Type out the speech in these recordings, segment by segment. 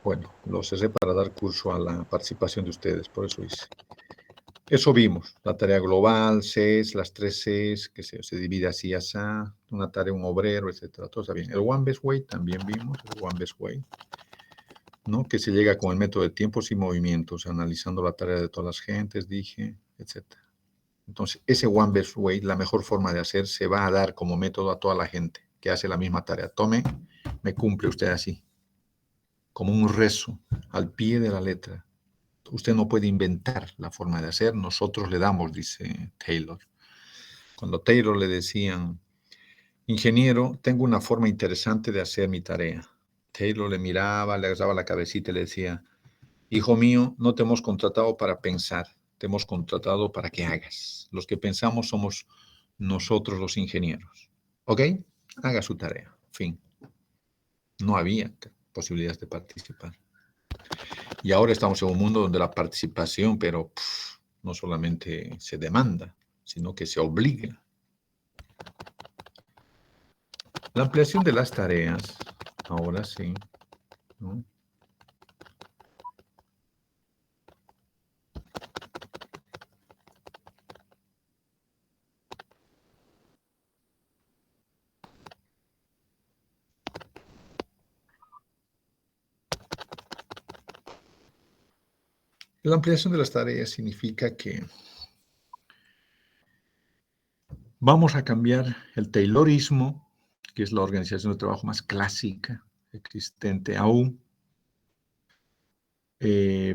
Bueno, lo cerré para dar curso a la participación de ustedes, por eso hice. Eso vimos, la tarea global, CES, las 3 CES, que se divide así, así, una tarea, un obrero, etcétera. Todo está bien. El One Best Way también vimos, el One Best Way, ¿no? Que se llega con el método de tiempos y movimientos, analizando la tarea de todas las gentes, dije, etcétera. Entonces, ese One Best Way, la mejor forma de hacer, se va a dar como método a toda la gente que hace la misma tarea. Tome, me cumple usted así, como un rezo, al pie de la letra. Usted no puede inventar la forma de hacer, nosotros le damos, dice Taylor. Cuando Taylor le decían, ingeniero, tengo una forma interesante de hacer mi tarea. Taylor le miraba, le agarraba la cabecita y le decía, hijo mío, no te hemos contratado para pensar, te hemos contratado para que hagas. Los que pensamos somos nosotros los ingenieros. ¿Ok? Haga su tarea. Fin. No había posibilidades de participar. Y ahora estamos en un mundo donde la participación, pero no solamente se demanda, sino que se obliga. La ampliación de las tareas, ahora sí, ¿no? La ampliación de las tareas significa que vamos a cambiar el Taylorismo, que es la organización de trabajo más clásica existente aún,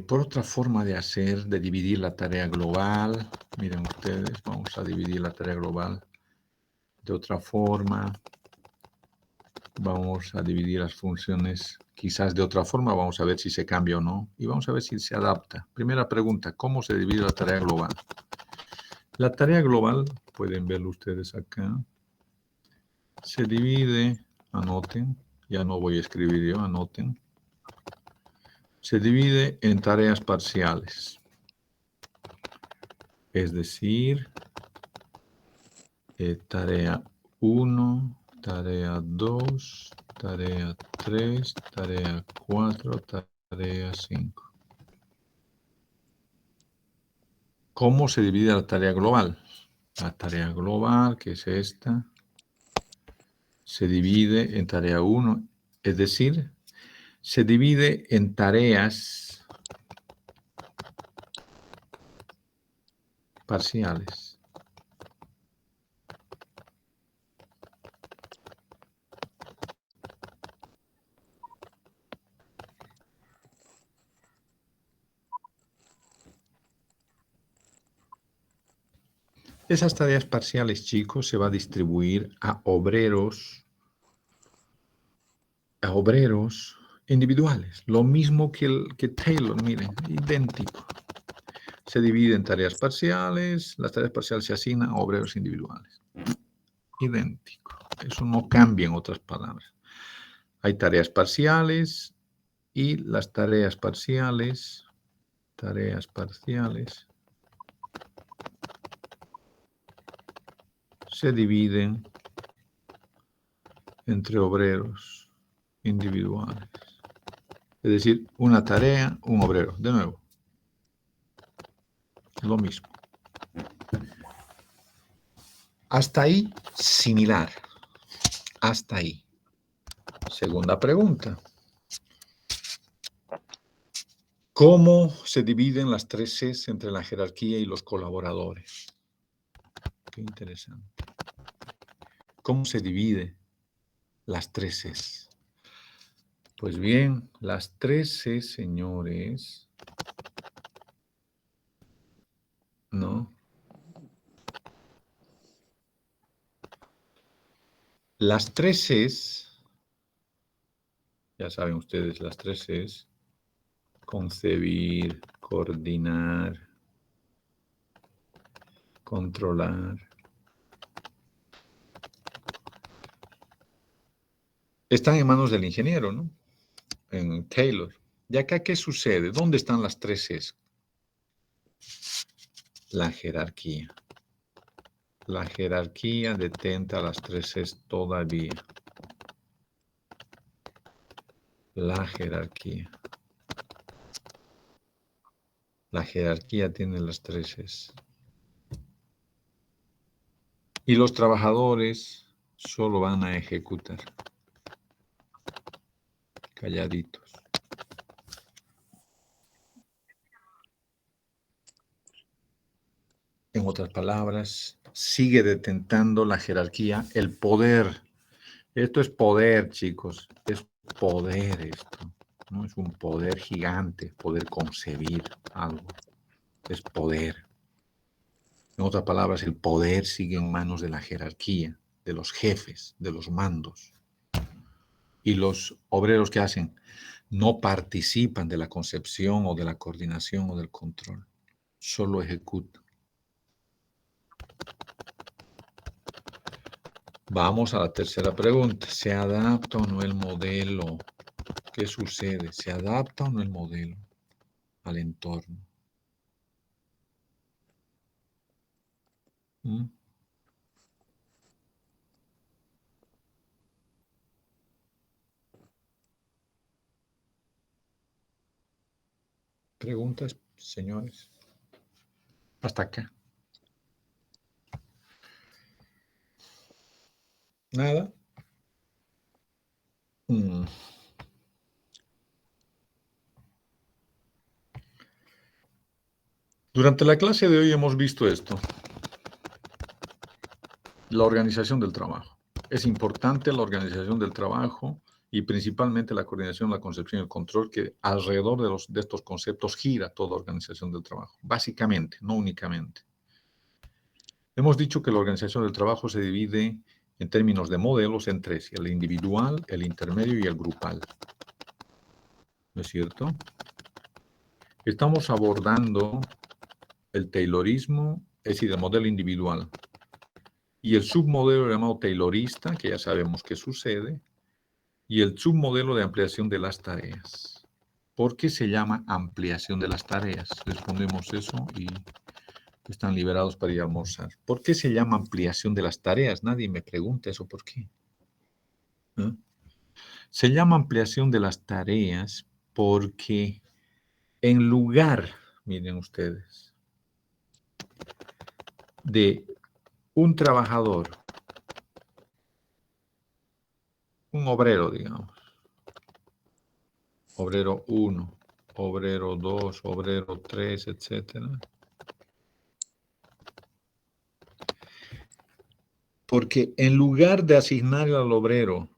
por otra forma de hacer, de dividir la tarea global. Miren ustedes, vamos a dividir la tarea global de otra forma. Vamos a dividir las funciones quizás de otra forma. Vamos a ver si se cambia o no. Y vamos a ver si se adapta. Primera pregunta, ¿cómo se divide la tarea global? La tarea global, pueden verlo ustedes acá, se divide, anoten, ya no voy a escribir yo, anoten. Se divide en tareas parciales. Es decir, tarea 1, tarea 2, tarea 3, tarea 4, tarea 5. ¿Cómo se divide la tarea global? La tarea global, que es esta, se divide en tarea 1, es decir, se divide en tareas parciales. Esas tareas parciales, chicos, se va a distribuir a obreros individuales. Lo mismo que Taylor, miren, idéntico. Se divide en tareas parciales, las tareas parciales se asignan a obreros individuales. Idéntico. Eso no cambia en otras palabras. Hay tareas parciales y las tareas parciales se dividen entre obreros individuales. Es decir, una tarea, un obrero. De nuevo, lo mismo. Hasta ahí, similar. Hasta ahí. Segunda pregunta. ¿Cómo se dividen las 3 Cs entre la jerarquía y los colaboradores? Qué interesante. ¿Cómo se divide las 3 Cs? Pues bien, las 3 Cs, señores, ¿no? Las 3 Cs, ya saben ustedes, las 3 Cs, concebir, coordinar, controlar. Están en manos del ingeniero, ¿no? En Taylor. ¿Y acá qué sucede? ¿Dónde están las 3 Cs? La jerarquía. La jerarquía detenta las 3 Cs todavía. La jerarquía. La jerarquía tiene las 3 S. Y los trabajadores solo van a ejecutar. Calladitos. En otras palabras, sigue detentando la jerarquía, el poder. Esto es poder, chicos. Es poder esto. ¿No? Es un poder gigante, poder concebir algo. Es poder. En otras palabras, el poder sigue en manos de la jerarquía, de los jefes, de los mandos. Y los obreros que hacen no participan de la concepción o de la coordinación o del control. Solo ejecutan. Vamos a la tercera pregunta. ¿Se adapta o no el modelo? ¿Qué sucede? ¿Se adapta o no el modelo al entorno? ¿Mm? ¿Preguntas, señores? Hasta acá. ¿Nada? Mm. Durante la clase de hoy hemos visto esto. La organización del trabajo. Es importante la organización del trabajo y principalmente la coordinación, la concepción y el control, que alrededor de estos conceptos gira toda organización del trabajo. Básicamente, no únicamente. Hemos dicho que la organización del trabajo se divide en términos de modelos en 3, el individual, el intermedio y el grupal. ¿No es cierto? Estamos abordando el taylorismo, es decir, el modelo individual, y el submodelo llamado taylorista, que ya sabemos qué sucede, y el submodelo de ampliación de las tareas. ¿Por qué se llama ampliación de las tareas? Respondemos eso y están liberados para ir a almorzar. ¿Por qué se llama ampliación de las tareas? Nadie me pregunta eso, ¿por qué? ¿Eh? Se llama ampliación de las tareas porque en lugar, miren ustedes, de un trabajador, un obrero, digamos, obrero 1, obrero 2, obrero 3, etcétera. Porque en lugar de asignarle al obrero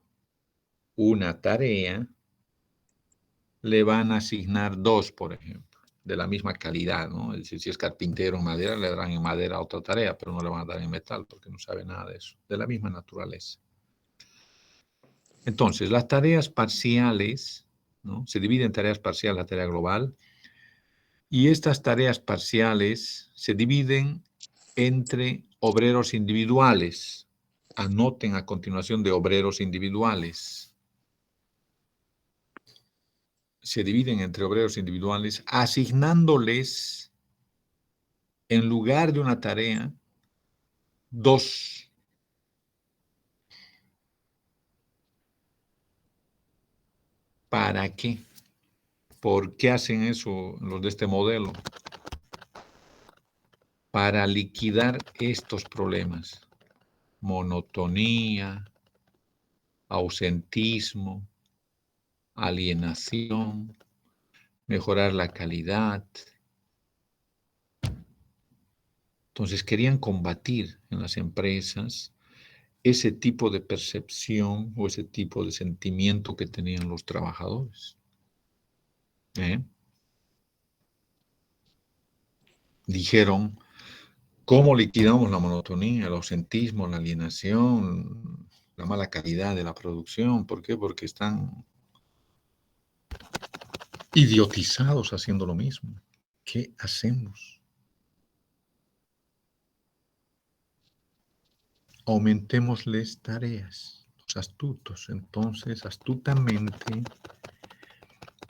una tarea, le van a asignar 2, por ejemplo, de la misma calidad, ¿no? Es decir, si es carpintero en madera, le darán en madera otra tarea, pero no le van a dar en metal porque no sabe nada de eso, de la misma naturaleza. Entonces, las tareas parciales, ¿no? Se dividen en tareas parciales, la tarea global, y estas tareas parciales se dividen entre obreros individuales. Anoten a continuación de obreros individuales. Se dividen entre obreros individuales, asignándoles, en lugar de una tarea, 2. ¿Para qué? ¿Por qué hacen eso los de este modelo? Para liquidar estos problemas. Monotonía, ausentismo, alienación, mejorar la calidad. Entonces querían combatir en las empresas ese tipo de percepción o ese tipo de sentimiento que tenían los trabajadores. Dijeron, ¿cómo liquidamos la monotonía, el ausentismo, la alienación, la mala calidad de la producción? ¿Por qué? Porque están idiotizados haciendo lo mismo. ¿Qué hacemos? Aumentémosles tareas. Los astutos, entonces, astutamente,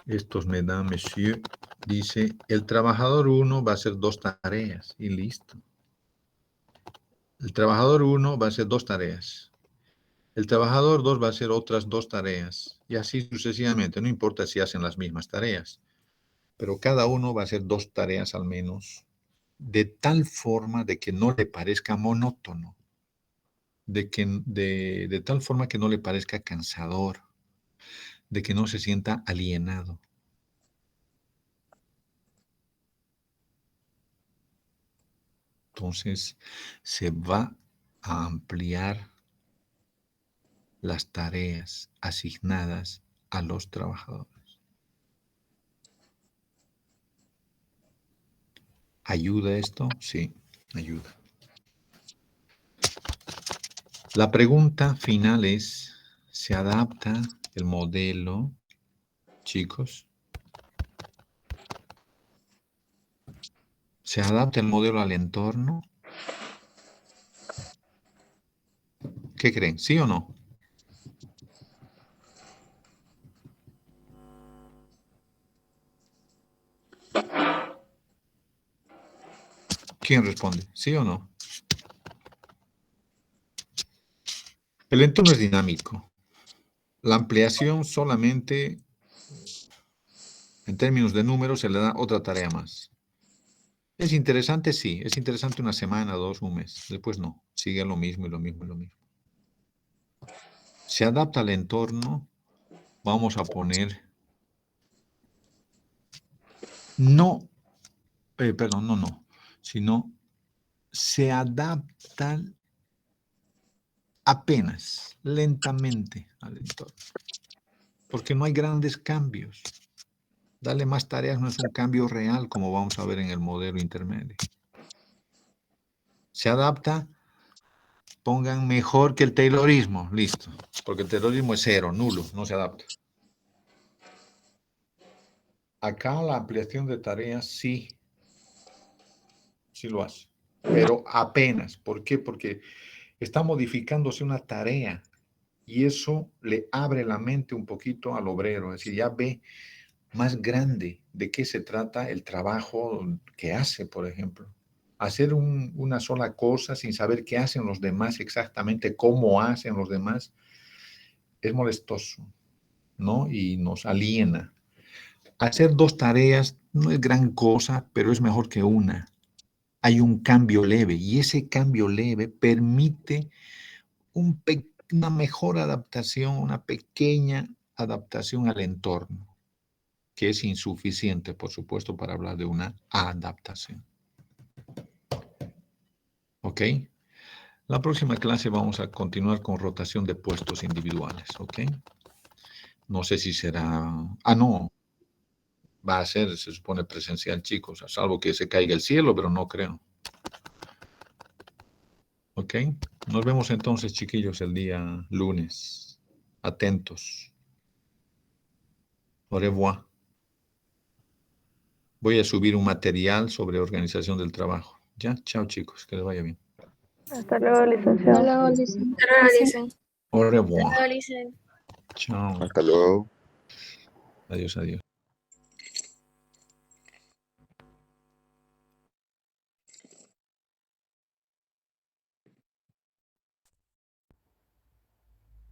estos mesdames, monsieur, dice, el trabajador 1 va a hacer 2 tareas y listo. El trabajador 1 va a hacer 2 tareas. El trabajador 2 va a hacer otras 2 tareas. Y así sucesivamente. No importa si hacen las mismas tareas. pero cada uno va a hacer 2 tareas al menos, de tal forma de que no le parezca monótono, de tal forma que no le parezca cansador, de que no se sienta alienado. Entonces, se va a ampliar las tareas asignadas a los trabajadores. ¿Ayuda esto? Sí, ayuda. La pregunta final es, ¿se adapta el modelo, chicos? ¿Se adapta el modelo al entorno? ¿Qué creen? ¿Sí o no? ¿Quién responde? ¿Sí o no? El entorno es dinámico. La ampliación solamente, en términos de números, se le da otra tarea más. ¿Es interesante? Sí. ¿Es interesante una semana, 2, un mes? Después no. Sigue lo mismo y lo mismo y lo mismo. Se adapta al entorno. Vamos a poner... No, perdón, no. Sino se adaptan apenas, lentamente al entorno. Porque no hay grandes cambios. Darle más tareas no es un cambio real, como vamos a ver en el modelo intermedio. Se adapta, pongan mejor que el taylorismo, listo. Porque el taylorismo es 0, nulo, no se adapta. Acá la ampliación de tareas sí lo hace, pero apenas. ¿Por qué? Porque está modificándose una tarea y eso le abre la mente un poquito al obrero, es decir, ya ve más grande de qué se trata el trabajo que hace, por ejemplo. Hacer una sola cosa sin saber qué hacen los demás exactamente, cómo hacen los demás, es molestoso, ¿no? Y nos aliena. Hacer 2 tareas no es gran cosa, pero es mejor que una. Hay un cambio leve y ese cambio leve permite una mejor adaptación, una pequeña adaptación al entorno, que es insuficiente, por supuesto, para hablar de una adaptación. ¿Ok? La próxima clase vamos a continuar con rotación de puestos individuales. ¿Ok? No sé si será... no. Va a ser, se supone, presencial, chicos, a salvo que se caiga el cielo, pero no creo. ¿Ok? Nos vemos entonces, chiquillos, el día lunes. Atentos. Au revoir. Voy a subir un material sobre organización del trabajo. Ya, chao, chicos, que les vaya bien. Hasta luego, licenciado. Hasta luego, Licen. Au revoir. Hasta luego, Licen. Chao. Hasta luego. Adiós, adiós.